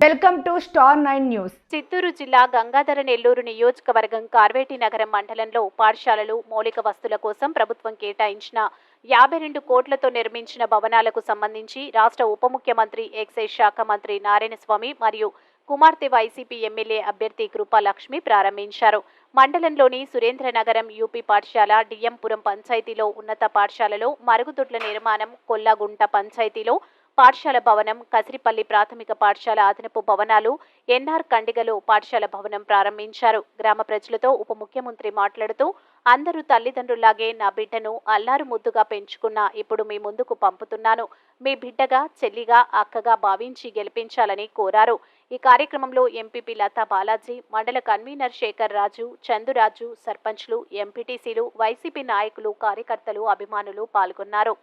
Welcome to star 9 news. Chittoor జిల్లా గంగాధర నెల్లూరు నియోజకవర్గం కార్వేటి నగరం మండలంలో పాఠశాలలు మౌలిక వస్తువుల కోసం ప్రభుత్వం కేటాయించిన 52 కోట్లతో నిర్మించిన భవనాలకు సంబంధించి రాష్ట్ర ఉప ముఖ్యమంత్రి ఎక్సైజ్ శాఖ మంత్రి నారాయణస్వామి మరియు కుమార్తె వైసీపీ ఎమ్మెల్యే అభ్యర్థి కృపాలక్ష్మి ప్రారంభించారు. మండలంలోని సురేంద్రనగరం యూపీ పాఠశాల, డిఎంపురం పంచాయతీలో ఉన్నత పాఠశాలలో మరుగుదొడ్ల నిర్మాణం, కొల్లగుంట పంచాయతీలో పాఠశాల భవనం, కసిరిపల్లి ప్రాథమిక పాఠశాల అదనపు భవనాలు, ఎన్ఆర్ కండిగలో పాఠశాల భవనం ప్రారంభించారు. గ్రామ ప్రజలతో ఉప ముఖ్యమంత్రి మాట్లాడుతూ, అందరూ తల్లిదండ్రులాగే నా బిడ్డను అల్లారు ముద్దుగా పెంచుకున్నా ఇప్పుడు మీ ముందుకు పంపుతున్నాను. మీ బిడ్డగా, చెల్లిగా, అక్కగా భావించి గెలిపించాలని కోరారు. ఈ కార్యక్రమంలో ఎంపీపీ లతా బాలాజీ, మండల కన్వీనర్ శేఖర్ రాజు, చందురాజు, సర్పంచ్లు, ఎంపీటీసీలు, వైసీపీ నాయకులు, కార్యకర్తలు, అభిమానులు పాల్గొన్నారు.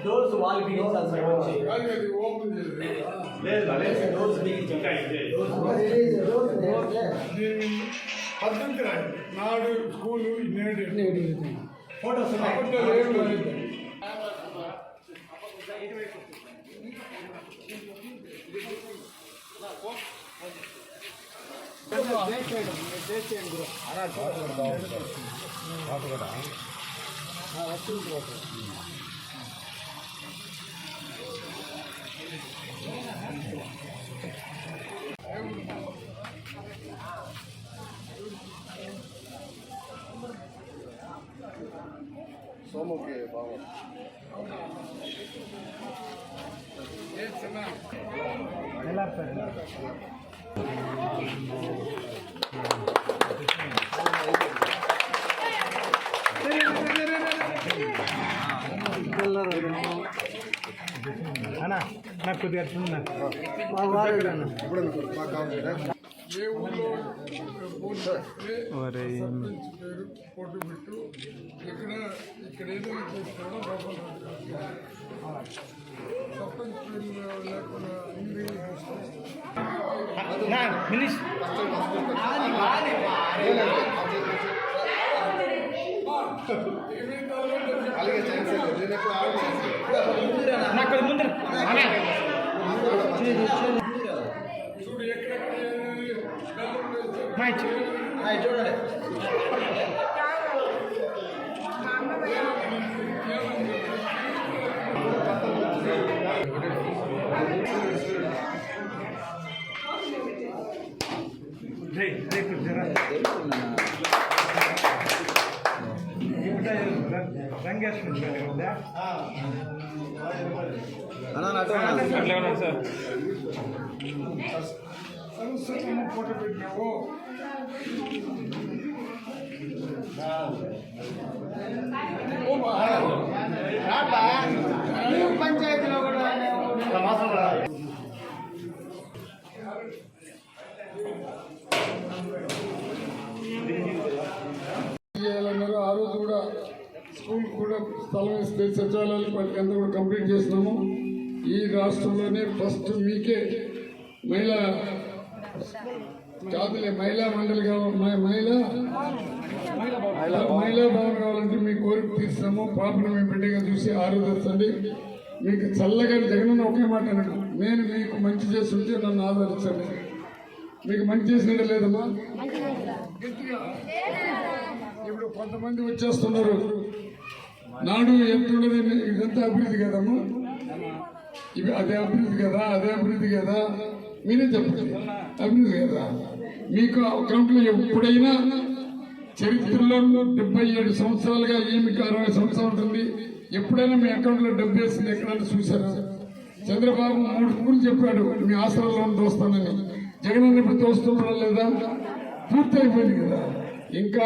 డోర్స్ వాల్ బిగించాలి సార్. ఓపెన్ డోర్స్ పద్ధతి నాడు స్కూలు ఫోటోస్ సోముకి బాగా నాకు కొద్దిగా ఏ ఊళ్ళో పేరు పోటీ పెట్టు ఇక్కడ ఏదైనా చేసుకోవడం సర్పంచ్ లేకుండా చూడు ఎక్కడెక్కడ చూడండి. సరస్వతి ఫోటో పెట్టినావు పంచాయతీలో కూడా చేయాలన్నారు. ఆ రోజు కూడా స్కూల్ కూడా స్థలం ఇస్తే సచివాలయాలు వాటికి అంతా కూడా కంప్లీట్ చేసినాము. ఈ రాష్ట్రంలోనే ఫస్ట్ మీకే మహిళా కాదులే మహిళా మండలి కావాలి, మహిళా భవన్ కావాలంటే మీ కోరిక తీర్చాము. పాపను మీ బిడ్డగా చూసి ఆరాధించండి. మీకు చల్లగా జగనన్న ఒకే మాట అన్నాడు, నేను మీకు మంచి చేస్తుంటే నన్ను ఆదరించండి. మీకు మంచి చేసినట్టు లేదమ్మా. ఇప్పుడు కొంతమంది వచ్చేస్తున్నారు. నాడు ఎంతున్నది ఇదంతా అభివృద్ధి కదమ్మా, ఇవి అదే అభివృద్ధి కదా మీరే చెప్పండి. అభివృద్ధి కదా మీకు అకౌంట్లో ఎప్పుడైనా చరిత్రలో 77 సంవత్సరాలుగా మీకు 60 సంవత్సరాలు ఉంటుంది, ఎప్పుడైనా మీ అకౌంట్లో డబ్బు వేసింది ఎక్కడైనా చూసారా? చంద్రబాబు 3 ఊళ్ళు చెప్పాడు మీ ఆసరాలో దోస్తానని, జగన్ ఇప్పుడు దోస్తున్నాడా లేదా? పూర్తి అయిపోయింది కదా. ఇంకా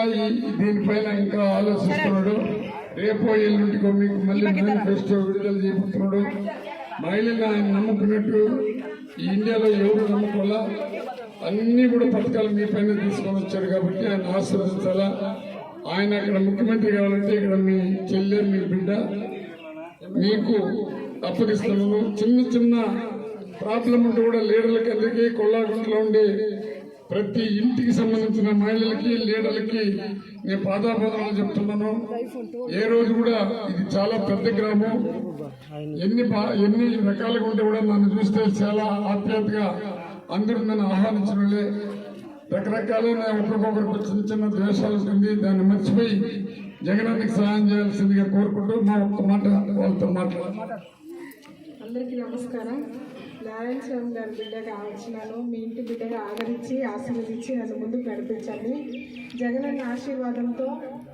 దీనిపైన ఇంకా ఆలోచిస్తున్నాడు. రేపో ఎల్లుంటికో మీకు మళ్ళీ మేనిఫెస్టో విడుదల చేయబోతున్నాడు. మహిళలు ఆయన నమ్ముకున్నట్టు ఈ ఇండియాలో ఎవరు నమ్ముకోవాలా, అన్ని కూడా పథకాలు మీ పైన తీసుకొని వచ్చాడు కాబట్టి ఆయన ఆశీర్వదించాలా. ఆయన అక్కడ ముఖ్యమంత్రి కావాలంటే ఇక్కడ మీ చెల్లె మీ బిడ్డ మీకు అప్పగిస్తున్నాను. చిన్న చిన్న ప్రాబ్లం ఉంటే కూడా లీడర్లకి అందరికీ కొల్లాగుంటలో ఉండే ప్రతి ఇంటికి సంబంధించిన మహిళలకి లీడర్లకి నేను పాదాపాదాలు చెప్తున్నాను. ఏ రోజు కూడా ఇది చాలా పెద్ద గ్రామం, ఎన్ని రకాలుగా ఉంటే కూడా నన్ను చూస్తే చాలా ఆప్యాయతగా అందరూ నన్ను ఆహ్వానించడంలే. రకరకాలైన ఒకరికొకరికి చిన్న చిన్న ద్వేషాలు ఉంటుంది, దాన్ని మర్చిపోయి జగనానికి సహాయం చేయాల్సిందిగా కోరుకుంటూ మా ఒక్క మాట వాళ్ళతో మాట్లాడారు. అందరికీ నమస్కారం. నారాయణ స్వామి గారి బిడ్డగా వచ్చినాను. మీ ఇంటి బిడ్డగా ఆదరించి ఆశీర్వదించి నన్ను ముందుకు నడిపించండి. జగనన్న ఆశీర్వాదంతో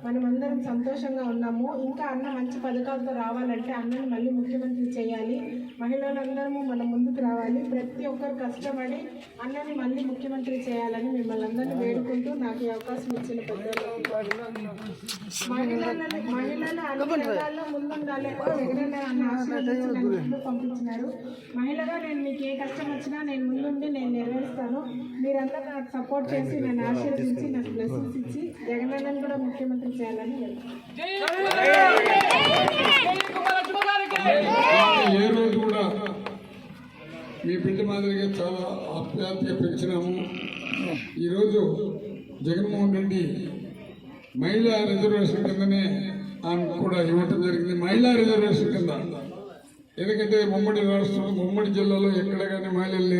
మనమందరం సంతోషంగా ఉన్నాము. ఇంకా అన్న మంచి పథకాలతో రావాలంటే అన్నను మళ్ళీ ముఖ్యమంత్రి చేయాలి. మహిళలందరము మనం ముందుకు రావాలి. ప్రతి ఒక్కరు కష్టపడి అన్నని మళ్ళీ ముఖ్యమంత్రి చేయాలని మిమ్మల్ని అందరినీ వేడుకుంటూ నాకు ఈ అవకాశం ఇచ్చిన పెద్దలు మహిళలు అన్ని రంగాల్లో ముందుండాలి. జగనన్న అన్న ఆశీర్వదించి నన్ను ముందుకు పంపించినారు. మహిళగా నేను మీకు ఏ కష్టం వచ్చినా నేను ముందుండి నేను నెరవేరుస్తాను. మీరందరూ నాకు సపోర్ట్ చేసి నన్ను ఆశీర్వదించి నాకు బ్లెస్సింగ్స్ ఇచ్చి జగనన్నను కూడా ముఖ్యమంత్రి చేయాలని ఏ రోజు కూడా మీ బిడ్డ మాదిరిగా చాలా ఆప్యాయతగా పెంచినాము. ఈరోజు జగన్మోహన్ రెడ్డి మహిళా రిజర్వేషన్ కిందనే ఆమెకు కూడా ఇవ్వటం జరిగింది. మహిళా రిజర్వేషన్ కింద, ఎందుకంటే ఉమ్మడి రాష్ట్రం ఉమ్మడి జిల్లాలో ఎక్కడ కానీ మహిళలు